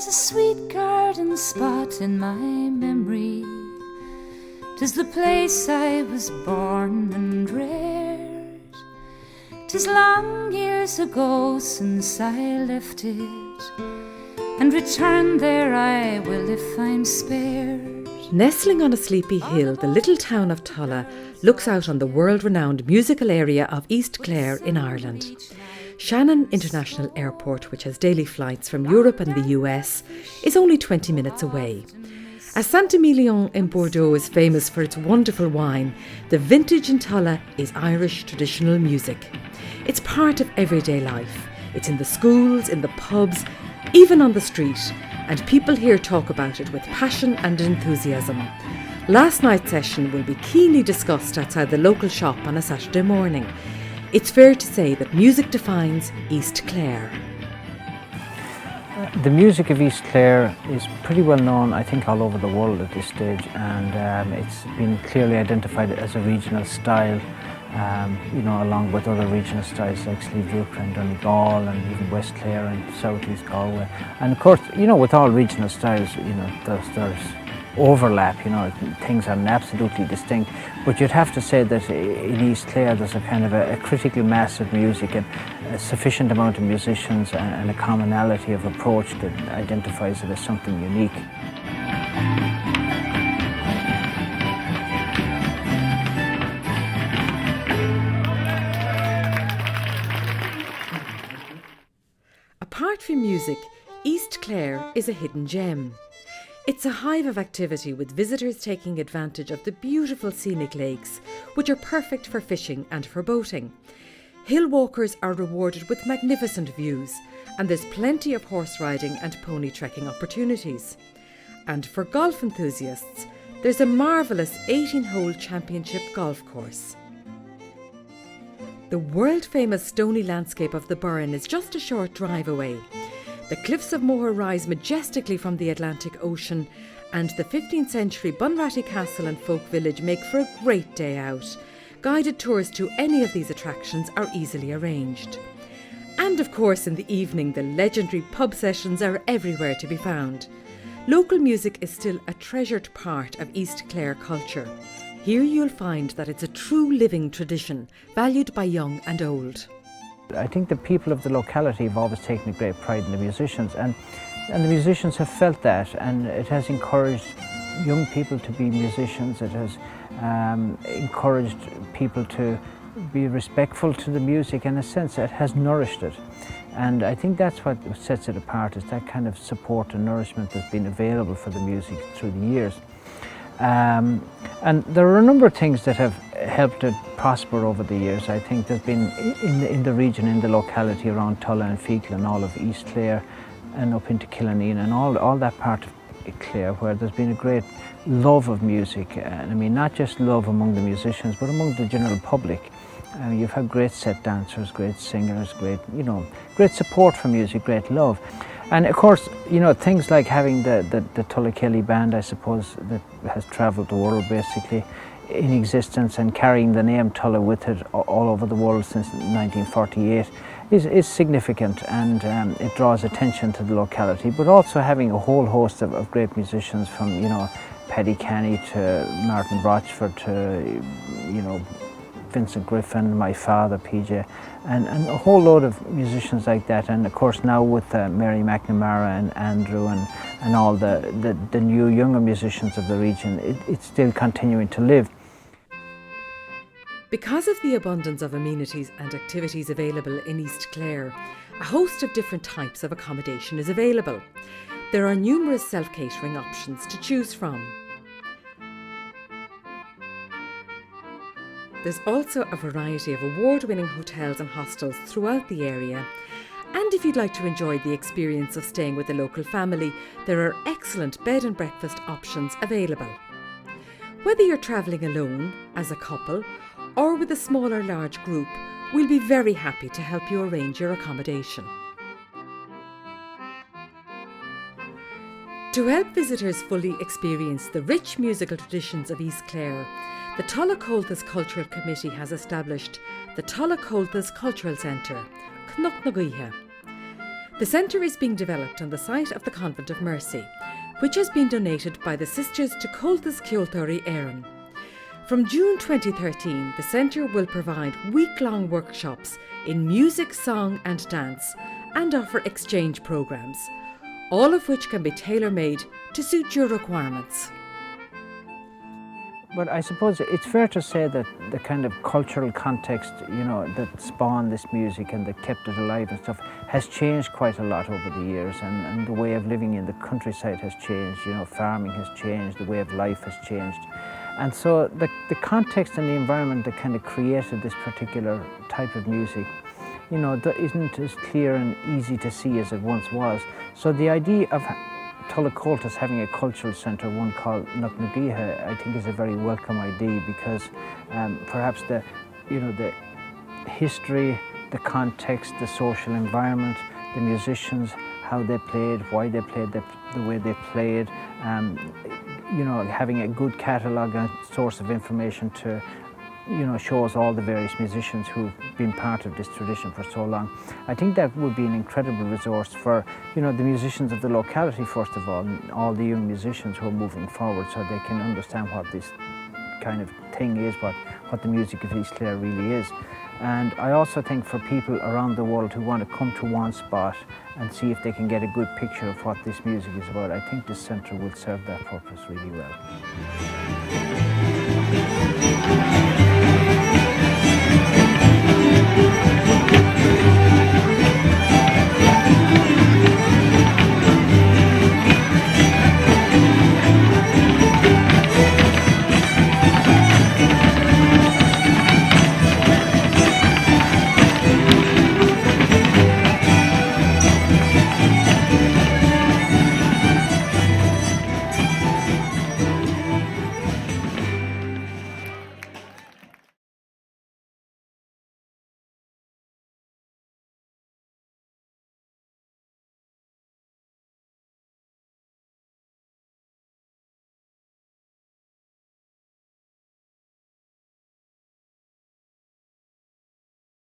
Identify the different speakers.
Speaker 1: a sweet garden spot in my memory. 'Tis the place I was born and reared. 'Tis long years ago since I left it, and return there I will if I'm spared.
Speaker 2: Nestling on a sleepy hill, the little town of Tulla looks out on the world-renowned musical area of East Clare in Ireland. Shannon International Airport, which has daily flights from Europe and the US, is only 20 minutes away. As Saint-Emilion in Bordeaux is famous for its wonderful wine, the vintage in Tulla is Irish traditional music. It's part of everyday life. It's in the schools, in the pubs, even on the street, and people here talk about it with passion and enthusiasm. Last night's session will be keenly discussed outside the local shop on a Saturday morning. It's fair to say that music defines East Clare.
Speaker 3: The music of East Clare is pretty well known, I think, all over the world at this stage, and it's been clearly identified as a regional style, along with other regional styles like Slieve Drucker and Donegal and even West Clare and South East Galway. And of course, with all regional styles, there's overlap, things are absolutely distinct, but you'd have to say that in East Clare there's a kind of a critical mass of music and a sufficient amount of musicians and a commonality of approach that identifies it as something unique.
Speaker 2: Apart from music, East Clare is a hidden gem. It's a hive of activity, with visitors taking advantage of the beautiful scenic lakes, which are perfect for fishing and for boating. Hill walkers are rewarded with magnificent views, and there's plenty of horse riding and pony trekking opportunities. And for golf enthusiasts, there's a marvellous 18-hole championship golf course. The world-famous stony landscape of the Burren is just a short drive away. The cliffs of Moher rise majestically from the Atlantic Ocean, and the 15th century Bunratty Castle and Folk Village make for a great day out. Guided tours to any of these attractions are easily arranged. And of course, in the evening, the legendary pub sessions are everywhere to be found. Local music is still a treasured part of East Clare culture. Here you'll find that it's a true living tradition, valued by young and old.
Speaker 3: I think the people of the locality have always taken a great pride in the musicians, and the musicians have felt that, and it has encouraged young people to be musicians. It has encouraged people to be respectful to the music. In a sense, it has nourished it, and I think that's what sets it apart, is that kind of support and nourishment that's been available for the music through the years. And there are a number of things that have helped it prosper over the years. I think there's been in the region, in the locality around Tulla and Fecal and all of East Clare and up into Killaneen and all that part of Clare, where there's been a great love of music, and I mean not just love among the musicians but among the general public. You've had great set dancers, great singers, great support for music, great love. And of course, things like having the Tulla Kelly band, I suppose, that has travelled the world basically in existence, and carrying the name Tulla with it all over the world since 1948 is significant, and it draws attention to the locality, but also having a whole host of great musicians from, Paddy Canny to Martin Brochford to, Vincent Griffin, my father, PJ, and a whole load of musicians like that. And of course now with Mary McNamara and Andrew and all the new younger musicians of the region, it's still continuing to live.
Speaker 2: Because of the abundance of amenities and activities available in East Clare, a host of different types of accommodation is available. There are numerous self-catering options to choose from. There's also a variety of award-winning hotels and hostels throughout the area. And if you'd like to enjoy the experience of staying with a local family, there are excellent bed and breakfast options available. Whether you're travelling alone, as a couple, or with a small or large group, we'll be very happy to help you arrange your accommodation. To help visitors fully experience the rich musical traditions of East Clare, the Tulla Gaoithe Cultural Committee has established the Tulla Gaoithe Cultural Centre, cnoc. The centre is being developed on the site of the Convent of Mercy, which has been donated by the Sisters to Comhaltas Ceoltóirí Éireann. From June 2013, the centre will provide week-long workshops in music, song and dance and offer exchange programmes, all of which can be tailor-made to suit your requirements.
Speaker 3: But I suppose it's fair to say that the kind of cultural context, that spawned this music and that kept it alive and stuff has changed quite a lot over the years, and the way of living in the countryside has changed, farming has changed, the way of life has changed. And so the context and the environment that kind of created this particular type of music, that isn't as clear and easy to see as it once was. So the idea of Tulla Comhaltas having a cultural centre, one called cnoc, I think is a very welcome idea, because perhaps the history, the context, the social environment, the musicians, how they played, why they played the way they played, having a good catalogue and source of information to shows all the various musicians who've been part of this tradition for so long. I think that would be an incredible resource for, the musicians of the locality, first of all the young musicians who are moving forward, so they can understand what this kind of thing is, what the music of East Clare really is. And I also think for people around the world who want to come to one spot and see if they can get a good picture of what this music is about, I think this centre will serve that purpose really well.